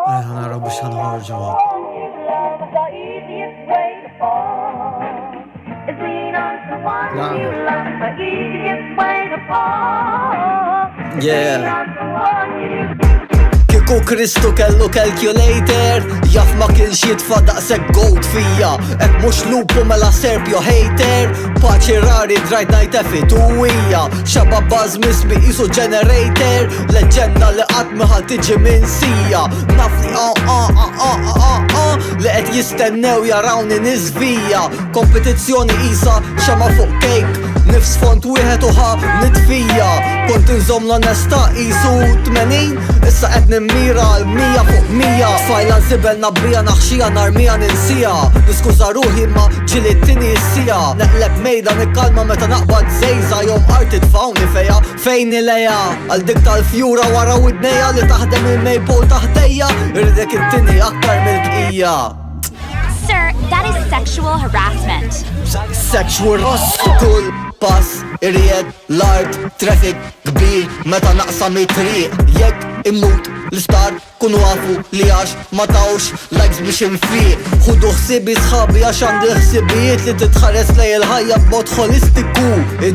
Ħanara biex ħanħorġu. Yeah. Kiku Kristu kellu calculator, jaf ma kienx jitfa daqsek gold fija. Ek mux lupu mela serpjo hater, paċi rari drajt najt effit u hija. Xaba bazmis mi isu generator, leġenda li qatt miħal tiġi minn sija. Naf li li qed jistennew jarawni nizvija. Kompetizzjoni isa xama fuq cake, nifs font wieħed uħa nitfija. Kont inżom l-onesta isu 80, issa qed nimmira l-100 fuq 100. Fajla nsibel nabrija naħxija narmija ninsija. Niskuża ruħi ma ġilittini issija. Neqleb mejda nikkalma meta naqbad zejza. Jom arti tfawni feja fejn ileja. Għal dik tal-fjura wara widneja li taħdem il-maple taħdejja. Irdek it-tini aktar mill-bqija. Sir, that is sexual harassment. Sexual kull pass irjed l-art traffic kbir meta naqsam it-triq. Jekk immut l-istar kunu għafu li għax ma tawx likes biex infiq. Ħudu ħsibi sħabi għax għandi ħsibijiet li titħares lej il-ħajja b'mod holistiku.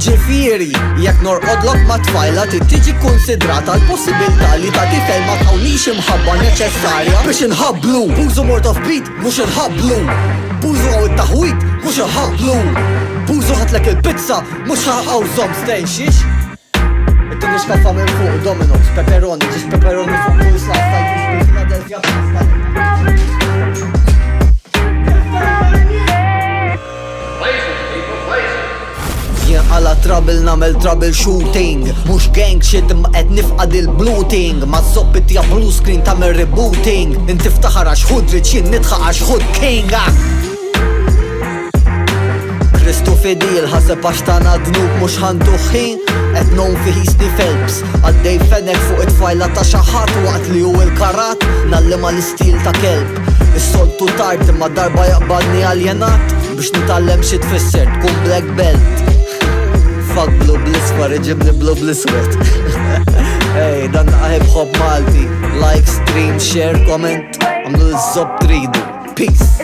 Ġifieri jekk norqodlok ma tfajla tiġi konsidrata l-possibilità li ta' tifel ma tawlix imħabba neċessarja biex inħablu. Bużu mort of beat mhux inħablu. Bużu għaw it-taħwit mhux inħablu. Bużu ħatlek il-pizza mhux ħaqgħu żomm stejxix. Nix kaffa minn fuq Domino's, pepperoni, ġiġ pepperoni fuq kull slice tal-fish Philadelphia pasta. Jien għala trouble namel troubleshooting, mux gang shit imma qed nifqad il-bluting. Ma zobbit ja blue screen tamel rebooting. Inti ftaħar għax ħud rich jien nitħaq għax ħud king. Kristu fidil ħaseb għax tana dnub mux ħantuħin. Et non fi Hisni Phelps għaddej fenek fuq it-fajla ta' xaħat waqt li hu il-karat nallima l-istil ta' kelb. Is-soltu tard imma darba jaqbadni aljenat biex nitallem xi tfisser tkun black belt. Fuck blue bl-isfar iġibni blue bl-iswed. Ej, dan hip hop Malti. Like, stream, share, comment. Għamlu l-zob tridu. Peace.